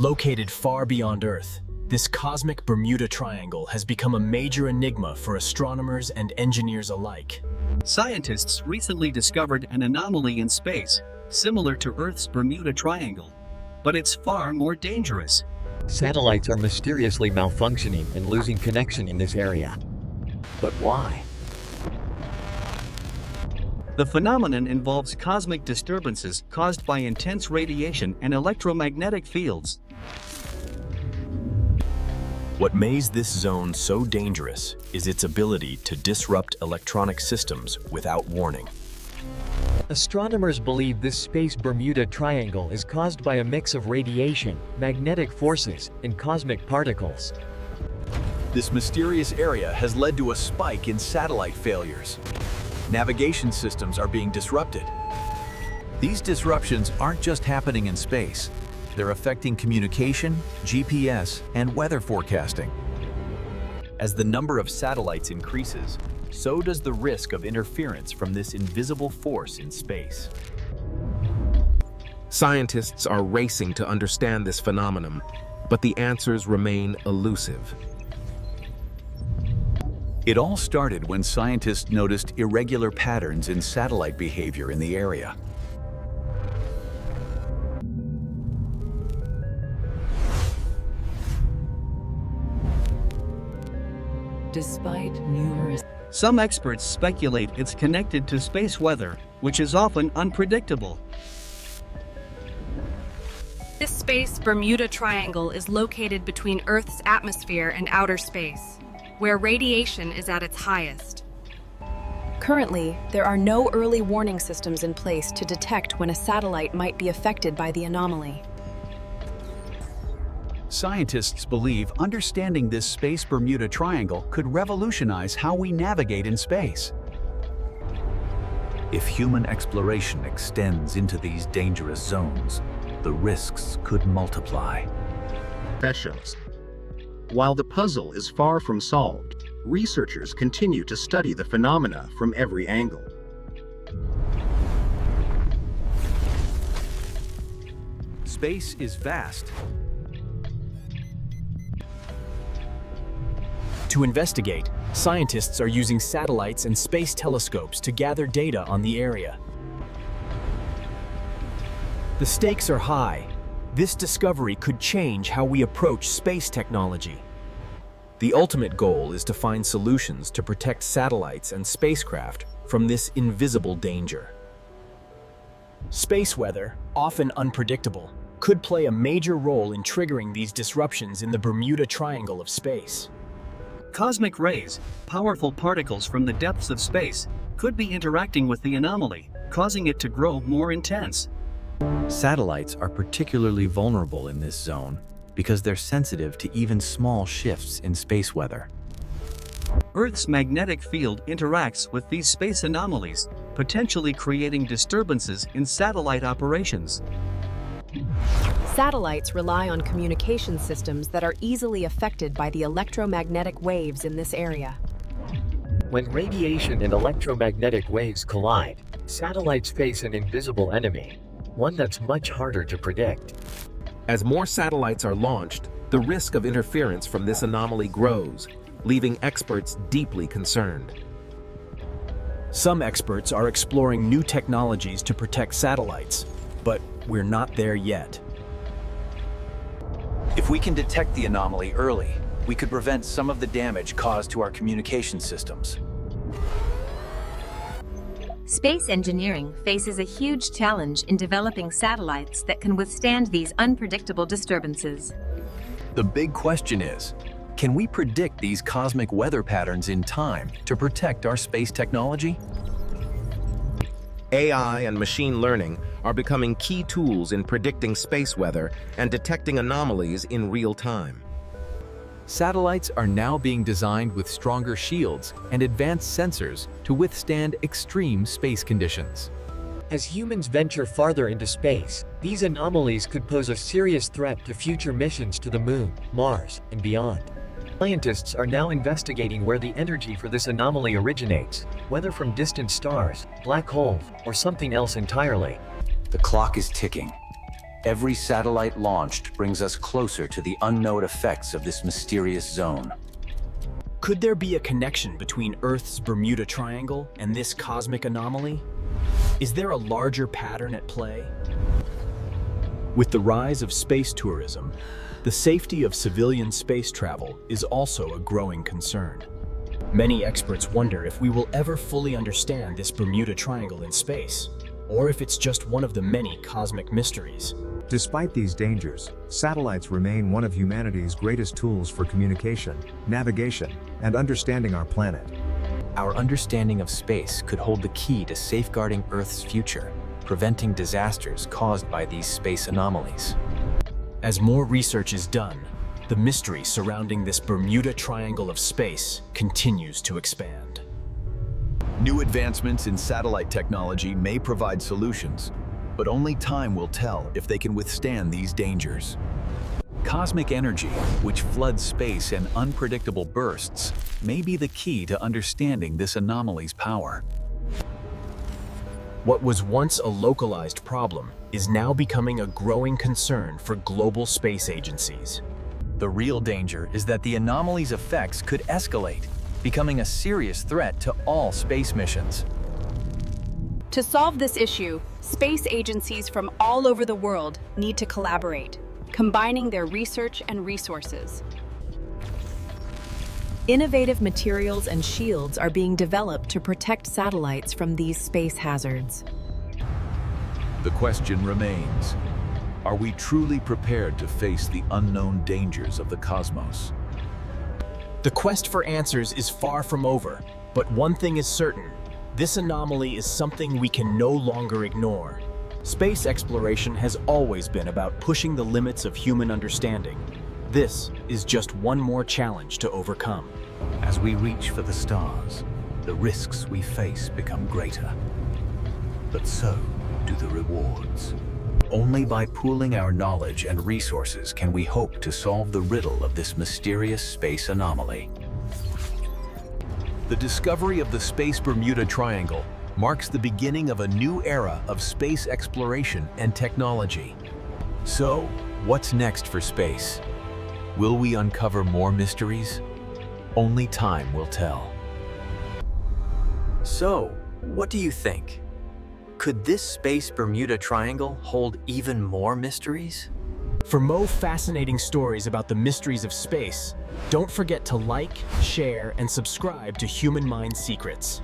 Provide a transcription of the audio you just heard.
Located far beyond Earth, this cosmic Bermuda Triangle has become a major enigma for astronomers and engineers alike. Scientists recently discovered an anomaly in space, similar to Earth's Bermuda Triangle, but it's far more dangerous. Satellites are mysteriously malfunctioning and losing connection in this area. But why? The phenomenon involves cosmic disturbances caused by intense radiation and electromagnetic fields. What makes this zone so dangerous is its ability to disrupt electronic systems without warning. Astronomers believe this space Bermuda Triangle is caused by a mix of radiation, magnetic forces, and cosmic particles. This mysterious area has led to a spike in satellite failures. Navigation systems are being disrupted. These disruptions aren't just happening in space. They're affecting communication, GPS, and weather forecasting. As the number of satellites increases, so does the risk of interference from this invisible force in space. Scientists are racing to understand this phenomenon, but the answers remain elusive. It all started when scientists noticed irregular patterns in satellite behavior in the area. Despite numerous Some experts speculate it's connected to space weather, which is often unpredictable. This space Bermuda Triangle is located between Earth's atmosphere and outer space, where radiation is at its highest. Currently, there are no early warning systems in place to detect when a satellite might be affected by the anomaly. Scientists believe understanding this space Bermuda Triangle could revolutionize how we navigate in space. If human exploration extends into these dangerous zones, the risks could multiply. Professions. While the puzzle is far from solved, researchers continue to study the phenomena from every angle. Space is vast. To investigate, scientists are using satellites and space telescopes to gather data on the area. The stakes are high. This discovery could change how we approach space technology. The ultimate goal is to find solutions to protect satellites and spacecraft from this invisible danger. Space weather, often unpredictable, could play a major role in triggering these disruptions in the Bermuda Triangle of space. Cosmic rays, powerful particles from the depths of space, could be interacting with the anomaly, causing it to grow more intense. Satellites are particularly vulnerable in this zone because they're sensitive to even small shifts in space weather. Earth's magnetic field interacts with these space anomalies, potentially creating disturbances in satellite operations. Satellites rely on communication systems that are easily affected by the electromagnetic waves in this area. When radiation and electromagnetic waves collide, satellites face an invisible enemy, one that's much harder to predict. As more satellites are launched, the risk of interference from this anomaly grows, leaving experts deeply concerned. Some experts are exploring new technologies to protect satellites, but we're not there yet. If we can detect the anomaly early, we could prevent some of the damage caused to our communication systems. Space engineering faces a huge challenge in developing satellites that can withstand these unpredictable disturbances. The big question is, can we predict these cosmic weather patterns in time to protect our space technology? AI and machine learning are becoming key tools in predicting space weather and detecting anomalies in real time. Satellites are now being designed with stronger shields and advanced sensors to withstand extreme space conditions. As humans venture farther into space, these anomalies could pose a serious threat to future missions to the Moon, Mars, and beyond. Scientists are now investigating where the energy for this anomaly originates, whether from distant stars, black holes, or something else entirely. The clock is ticking. Every satellite launched brings us closer to the unknown effects of this mysterious zone. Could there be a connection between Earth's Bermuda Triangle and this cosmic anomaly? Is there a larger pattern at play? With the rise of space tourism, the safety of civilian space travel is also a growing concern. Many experts wonder if we will ever fully understand this Bermuda Triangle in space, or if it's just one of the many cosmic mysteries. Despite these dangers, satellites remain one of humanity's greatest tools for communication, navigation, and understanding our planet. Our understanding of space could hold the key to safeguarding Earth's future, preventing disasters caused by these space anomalies. As more research is done, the mystery surrounding this Bermuda Triangle of space continues to expand. New advancements in satellite technology may provide solutions, but only time will tell if they can withstand these dangers. Cosmic energy, which floods space in unpredictable bursts, may be the key to understanding this anomaly's power. What was once a localized problem is now becoming a growing concern for global space agencies. The real danger is that the anomaly's effects could escalate, becoming a serious threat to all space missions. To solve this issue, space agencies from all over the world need to collaborate, combining their research and resources. Innovative materials and shields are being developed to protect satellites from these space hazards. The question remains, are we truly prepared to face the unknown dangers of the cosmos? The quest for answers is far from over, but one thing is certain: this anomaly is something we can no longer ignore. Space exploration has always been about pushing the limits of human understanding. This is just one more challenge to overcome. As we reach for the stars, the risks we face become greater. But so do the rewards. Only by pooling our knowledge and resources can we hope to solve the riddle of this mysterious space anomaly. The discovery of the Space Bermuda Triangle marks the beginning of a new era of space exploration and technology. So, what's next for space? Will we uncover more mysteries? Only time will tell. So, what do you think? Could this Space Bermuda Triangle hold even more mysteries? For more fascinating stories about the mysteries of space, don't forget to like, share, and subscribe to Human Mind Secrets.